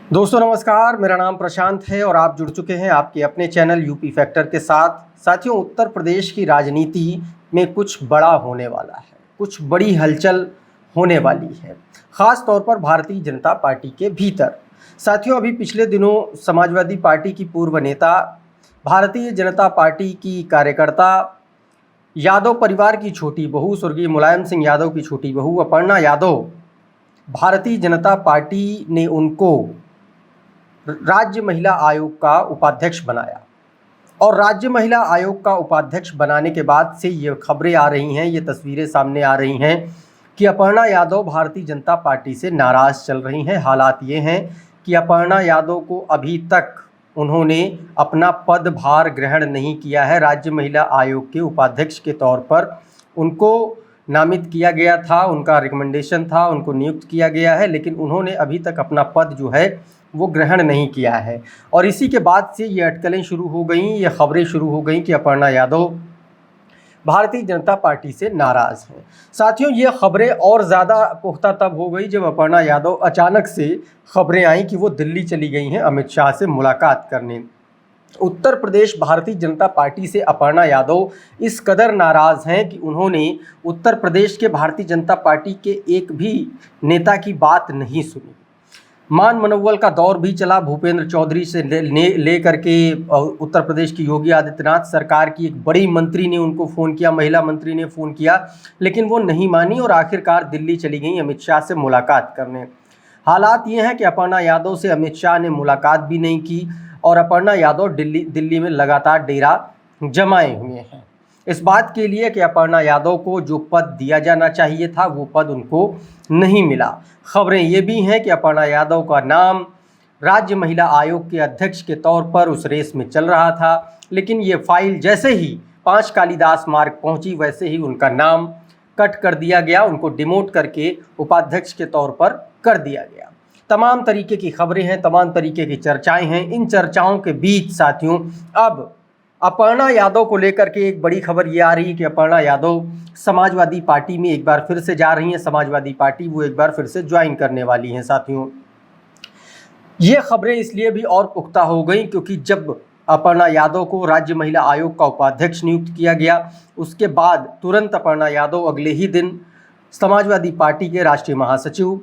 दोस्तों नमस्कार, मेरा नाम प्रशांत है और आप जुड़ चुके हैं आपके अपने चैनल यूपी फैक्टर के साथ। साथियों, उत्तर प्रदेश की राजनीति में कुछ बड़ा होने वाला है, कुछ बड़ी हलचल होने वाली है, ख़ास तौर पर भारतीय जनता पार्टी के भीतर। साथियों, अभी पिछले दिनों समाजवादी पार्टी की पूर्व नेता, भारतीय जनता पार्टी की कार्यकर्ता, यादव परिवार की छोटी बहू, स्वर्गीय मुलायम सिंह यादव की छोटी बहू अपर्णा यादव, भारतीय जनता पार्टी ने उनको राज्य महिला आयोग का उपाध्यक्ष बनाया। और राज्य महिला आयोग का उपाध्यक्ष बनाने के बाद से ये खबरें आ रही हैं, ये तस्वीरें सामने आ रही हैं कि अपर्णा यादव भारतीय जनता पार्टी से नाराज़ चल रही हैं। हालात ये हैं कि अपर्णा यादव को अभी तक उन्होंने अपना पदभार ग्रहण नहीं किया है। राज्य महिला आयोग के उपाध्यक्ष के तौर पर उनको नामित किया गया था, उनका रिकमेंडेशन था, उनको नियुक्त किया गया है, लेकिन उन्होंने अभी तक अपना पद जो है वो ग्रहण नहीं किया है। और इसी के बाद से ये अटकलें शुरू हो गई, ये खबरें शुरू हो गई कि अपर्णा यादव भारतीय जनता पार्टी से नाराज़ हैं। साथियों, ये खबरें और ज़्यादा पुख्ता तब हो गई जब अपर्णा यादव अचानक से खबरें आई कि वो दिल्ली चली गई हैं अमित शाह से मुलाकात करने। उत्तर प्रदेश भारतीय जनता पार्टी से अपर्णा यादव इस कदर नाराज़ हैं कि उन्होंने उत्तर प्रदेश के भारतीय जनता पार्टी के एक भी नेता की बात नहीं सुनी। मान मनोबल का दौर भी चला, भूपेंद्र चौधरी से ले करके उत्तर प्रदेश की योगी आदित्यनाथ सरकार की एक बड़ी मंत्री ने उनको फ़ोन किया, महिला मंत्री ने फ़ोन किया, लेकिन वो नहीं मानी और आखिरकार दिल्ली चली गई अमित शाह से मुलाकात करने। हालात ये हैं कि अपर्णा यादव से अमित शाह ने मुलाकात भी नहीं की और अपर्णा यादव दिल्ली में लगातार डेरा जमाए हुए हैं इस बात के लिए कि अपर्णा यादव को जो पद दिया जाना चाहिए था वो पद उनको नहीं मिला। खबरें ये भी हैं कि अपर्णा यादव का नाम राज्य महिला आयोग के अध्यक्ष के तौर पर उस रेस में चल रहा था, लेकिन ये फाइल जैसे ही 5 कालिदास मार्ग पहुंची वैसे ही उनका नाम कट कर दिया गया, उनको डिमोट करके उपाध्यक्ष के तौर पर कर दिया गया। तमाम तरीके की खबरें हैं, तमाम तरीके की चर्चाएं हैं। इन चर्चाओं के बीच साथियों, अब अपर्णा यादव को लेकर के एक बड़ी खबर ये आ रही है कि अपर्णा यादव समाजवादी पार्टी में एक बार फिर से जा रही हैं। समाजवादी पार्टी वो एक बार फिर से ज्वाइन करने वाली हैं। साथियों, ये खबरें इसलिए भी और पुख्ता हो गई क्योंकि जब अपर्णा यादव को राज्य महिला आयोग का उपाध्यक्ष नियुक्त किया गया, उसके बाद तुरंत अपर्णा यादव अगले ही दिन समाजवादी पार्टी के राष्ट्रीय महासचिव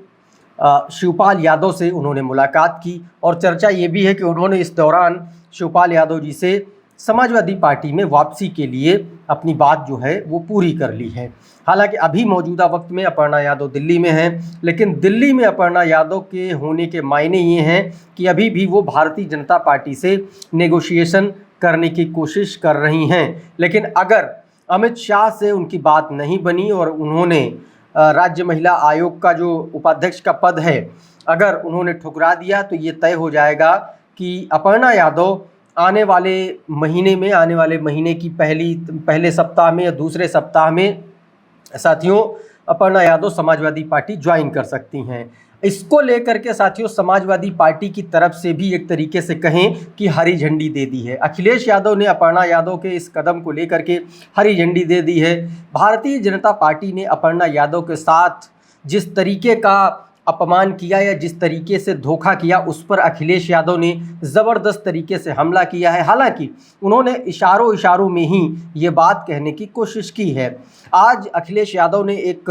शिवपाल यादव से उन्होंने मुलाकात की। और चर्चा ये भी है कि उन्होंने इस दौरान शिवपाल यादव जी से समाजवादी पार्टी में वापसी के लिए अपनी बात जो है वो पूरी कर ली है। हालांकि अभी मौजूदा वक्त में अपर्णा यादव दिल्ली में हैं, लेकिन दिल्ली में अपर्णा यादव के होने के मायने ये हैं कि अभी भी वो भारतीय जनता पार्टी से नेगोशिएशन करने की कोशिश कर रही हैं। लेकिन अगर अमित शाह से उनकी बात नहीं बनी और उन्होंने राज्य महिला आयोग का जो उपाध्यक्ष का पद है अगर उन्होंने ठुकरा दिया तो ये तय हो जाएगा कि अपर्णा यादव आने वाले महीने की पहले सप्ताह में या दूसरे सप्ताह में साथियों अपर्णा यादव समाजवादी पार्टी ज्वाइन कर सकती हैं। इसको लेकर के साथियों समाजवादी पार्टी की तरफ से भी एक तरीके से कहें कि हरी झंडी दे दी है। अखिलेश यादव ने अपर्णा यादव के इस कदम को लेकर के हरी झंडी दे दी है। भारतीय जनता पार्टी ने अपर्णा यादव के साथ जिस तरीके का अपमान किया या जिस तरीके से धोखा किया उस पर अखिलेश यादव ने ज़बरदस्त तरीके से हमला किया है। हालांकि उन्होंने इशारों में ही ये बात कहने की कोशिश की है। आज अखिलेश यादव ने एक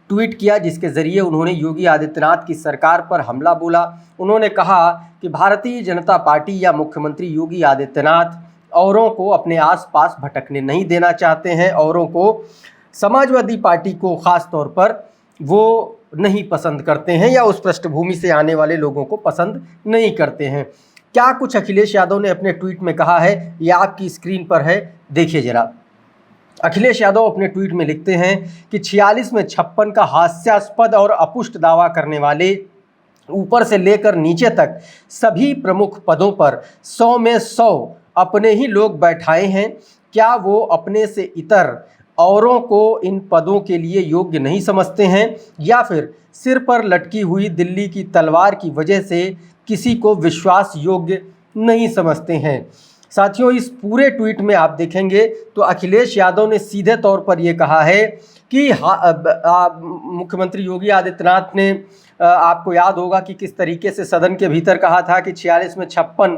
ट्वीट किया जिसके ज़रिए उन्होंने योगी आदित्यनाथ की सरकार पर हमला बोला। उन्होंने कहा कि भारतीय जनता पार्टी या मुख्यमंत्री योगी आदित्यनाथ औरों को अपने आसपास भटकने नहीं देना चाहते हैं, औरों को, समाजवादी पार्टी को ख़ास तौर पर वो नहीं पसंद करते हैं या उस पृष्ठभूमि से आने वाले लोगों को पसंद नहीं करते हैं। क्या कुछ अखिलेश यादव ने अपने ट्वीट में कहा है ये आपकी स्क्रीन पर है, देखिए जरा। अखिलेश यादव अपने ट्वीट में लिखते हैं कि 46 में 56 का हास्यास्पद और अपुष्ट दावा करने वाले ऊपर से लेकर नीचे तक सभी प्रमुख पदों पर 100 में 100 अपने ही लोग बैठाए हैं। क्या वो अपने से इतर औरों को इन पदों के लिए योग्य नहीं समझते हैं या फिर सिर पर लटकी हुई दिल्ली की तलवार की वजह से किसी को विश्वास योग्य नहीं समझते हैं? साथियों, इस पूरे ट्वीट में आप देखेंगे तो अखिलेश यादव ने सीधे तौर पर यह कहा है कि मुख्यमंत्री योगी आदित्यनाथ ने आपको याद होगा कि किस तरीके से सदन के भीतर कहा था कि 46 में 56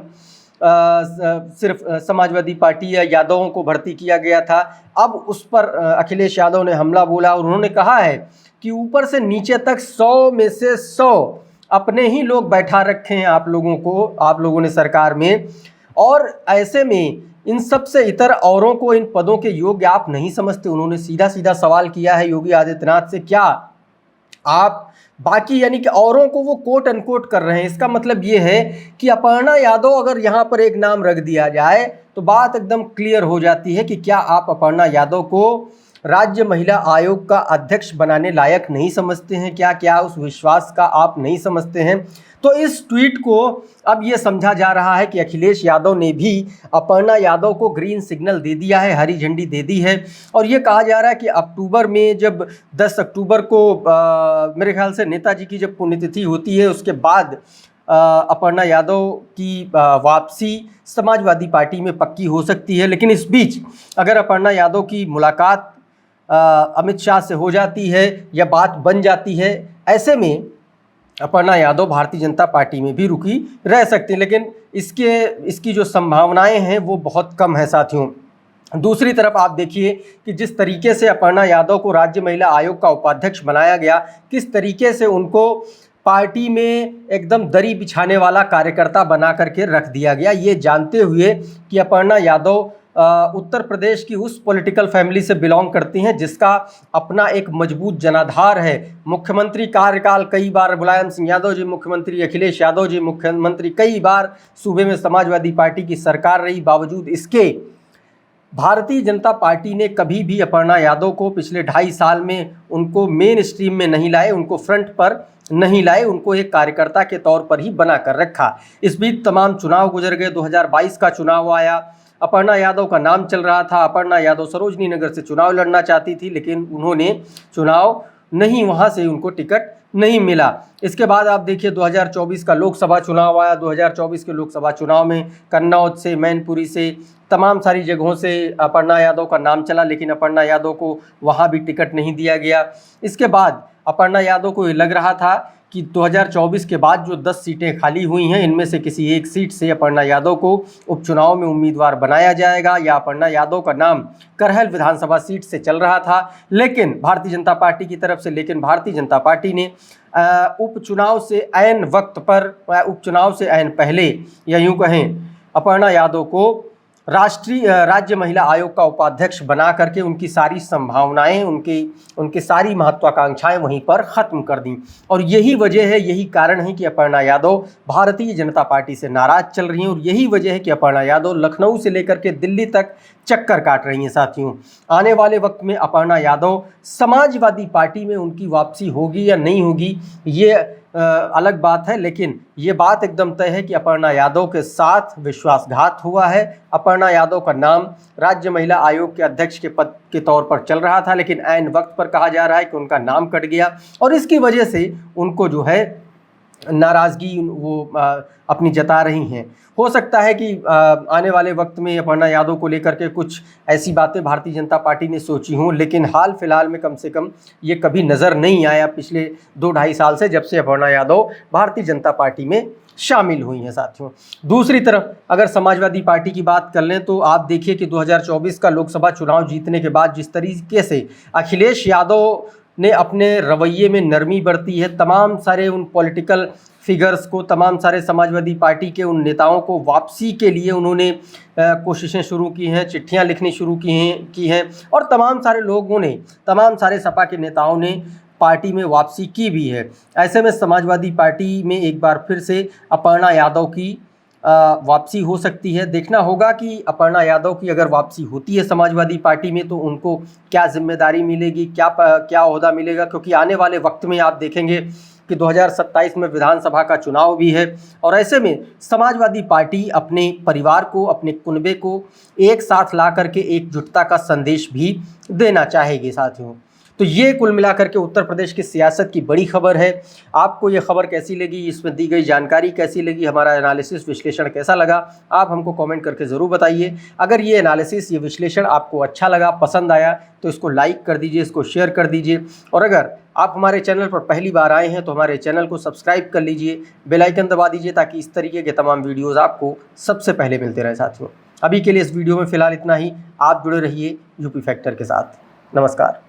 सिर्फ समाजवादी पार्टी या यादवों को भर्ती किया गया था। अब उस पर अखिलेश यादव ने हमला बोला और उन्होंने कहा है कि ऊपर से नीचे तक 100 में से 100 अपने ही लोग बैठा रखे हैं आप लोगों ने सरकार में, और ऐसे में इन सब से इतर औरों को इन पदों के योग्य आप नहीं समझते। उन्होंने सीधा सीधा सवाल किया है योगी आदित्यनाथ से, क्या आप बाकी यानी कि औरों को वो कोट अनकोट कर रहे हैं। इसका मतलब ये है कि अपर्णा यादव अगर यहाँ पर एक नाम रख दिया जाए तो बात एकदम क्लियर हो जाती है कि क्या आप अपर्णा यादव को राज्य महिला आयोग का अध्यक्ष बनाने लायक नहीं समझते हैं, क्या उस विश्वास का आप नहीं समझते हैं। तो इस ट्वीट को अब ये समझा जा रहा है कि अखिलेश यादव ने भी अपर्णा यादव को ग्रीन सिग्नल दे दिया है, हरी झंडी दे दी है, और ये कहा जा रहा है कि अक्टूबर में जब 10 अक्टूबर को मेरे ख्याल से नेताजी की जब पुण्यतिथि होती है उसके बाद अपर्णा यादव की वापसी समाजवादी पार्टी में पक्की हो सकती है। लेकिन इस बीच अगर अपर्णा यादव की मुलाकात अमित शाह से हो जाती है या बात बन जाती है, ऐसे में अपर्णा यादव भारतीय जनता पार्टी में भी रुकी रह सकती है, लेकिन इसकी जो संभावनाएं हैं वो बहुत कम है साथियों। दूसरी तरफ आप देखिए कि जिस तरीके से अपर्णा यादव को राज्य महिला आयोग का उपाध्यक्ष बनाया गया, किस तरीके से उनको पार्टी में एकदम दरी बिछाने वाला कार्यकर्ता बना करके रख दिया गया, ये जानते हुए कि अपर्णा यादव उत्तर प्रदेश की उस पॉलिटिकल फैमिली से बिलोंग करती हैं जिसका अपना एक मजबूत जनाधार है। मुख्यमंत्री कार्यकाल कई बार मुलायम सिंह यादव जी मुख्यमंत्री, अखिलेश यादव जी मुख्यमंत्री, कई बार सूबे में समाजवादी पार्टी की सरकार रही। बावजूद इसके भारतीय जनता पार्टी ने कभी भी अपर्णा यादव को पिछले 2.5 साल में उनको मेन स्ट्रीम में नहीं लाए, उनको फ्रंट पर नहीं लाए, उनको एक कार्यकर्ता के तौर पर ही बना कर रखा। इस बीच तमाम चुनाव गुजर गए, 2022 का चुनाव आया, अपर्णा यादव का नाम चल रहा था। अपर्णा यादव सरोजनी नगर से चुनाव लड़ना चाहती थी, लेकिन उन्होंने चुनाव नहीं, वहां से उनको टिकट नहीं मिला। इसके बाद आप देखिए 2024 का लोकसभा चुनाव आया। 2024 के लोकसभा चुनाव में कन्नौज से, मैनपुरी से, तमाम सारी जगहों से अपर्णा यादव का नाम चला, लेकिन अपर्णा यादव को वहां भी टिकट नहीं दिया गया। इसके बाद अपर्णा यादव को ये लग रहा था कि 2024 के बाद जो 10 सीटें खाली हुई हैं, इनमें से किसी एक सीट से अपर्णा यादव को उपचुनाव में उम्मीदवार बनाया जाएगा, या अपर्णा यादव का नाम करहल विधानसभा सीट से चल रहा था लेकिन भारतीय जनता पार्टी की तरफ से, लेकिन भारतीय जनता पार्टी ने उपचुनाव से ऐन वक्त पर, उपचुनाव से ऐन पहले, या यूँ कहें अपर्णा यादव को राज्य महिला आयोग का उपाध्यक्ष बना करके उनकी सारी संभावनाएं, उनकी सारी महत्वाकांक्षाएं वहीं पर ख़त्म कर दी। और यही वजह है, यही कारण है कि अपर्णा यादव भारतीय जनता पार्टी से नाराज़ चल रही हैं, और यही वजह है कि अपर्णा यादव लखनऊ से लेकर के दिल्ली तक चक्कर काट रही हैं साथियों। आने वाले वक्त में अपर्णा यादव समाजवादी पार्टी में उनकी वापसी होगी या नहीं होगी ये अलग बात है, लेकिन ये बात एकदम तय है कि अपर्णा यादव के साथ विश्वासघात हुआ है। अपर्णा यादव का नाम राज्य महिला आयोग के अध्यक्ष के पद के तौर पर चल रहा था, लेकिन ऐन वक्त पर कहा जा रहा है कि उनका नाम कट गया, और इसकी वजह से उनको जो है नाराज़गी वो अपनी जता रही हैं। हो सकता है कि आने वाले वक्त में अपर्णा यादव को लेकर के कुछ ऐसी बातें भारतीय जनता पार्टी ने सोची हों, लेकिन हाल फिलहाल में कम से कम ये कभी नज़र नहीं आया पिछले 2-2.5 साल से, जब से अपर्णा यादव भारतीय जनता पार्टी में शामिल हुई हैं साथियों। दूसरी तरफ अगर समाजवादी पार्टी की बात कर लें तो आप देखिए कि 2024 का लोकसभा चुनाव जीतने के बाद जिस तरीके से अखिलेश यादव ने अपने रवैये में नरमी बरती है, तमाम सारे उन पॉलिटिकल फिगर्स को, तमाम सारे समाजवादी पार्टी के उन नेताओं को वापसी के लिए उन्होंने कोशिशें शुरू की हैं, चिट्ठियां लिखनी शुरू की हैं, और तमाम सारे लोगों ने, तमाम सारे सपा के नेताओं ने पार्टी में वापसी की भी है। ऐसे में समाजवादी पार्टी में एक बार फिर से अपर्णा यादव की वापसी हो सकती है। देखना होगा कि अपर्णा यादव की अगर वापसी होती है समाजवादी पार्टी में तो उनको क्या जिम्मेदारी मिलेगी, क्या ओहदा मिलेगा, क्योंकि आने वाले वक्त में आप देखेंगे कि 2027 में विधानसभा का चुनाव भी है, और ऐसे में समाजवादी पार्टी अपने परिवार को, अपने कुनबे को एक साथ ला करके एकजुटता का संदेश भी देना चाहेगी साथियों। तो ये कुल मिलाकर के उत्तर प्रदेश की सियासत की बड़ी खबर है। आपको ये खबर कैसी लगी, इसमें दी गई जानकारी कैसी लगी, हमारा एनालिसिस विश्लेषण कैसा लगा, आप हमको कमेंट करके ज़रूर बताइए। अगर ये एनालिसिस, ये विश्लेषण आपको अच्छा लगा, पसंद आया तो इसको लाइक कर दीजिए, इसको शेयर कर दीजिए। और अगर आप हमारे चैनल पर पहली बार आए हैं तो हमारे चैनल को सब्सक्राइब कर लीजिए, बेल आइकन दबा दीजिए ताकि इस तरीके के तमाम वीडियोज़ आपको सबसे पहले मिलते रहे साथियों। अभी के लिए इस वीडियो में फ़िलहाल इतना ही। आप जुड़े रहिए यूपी फैक्टर के साथ। नमस्कार।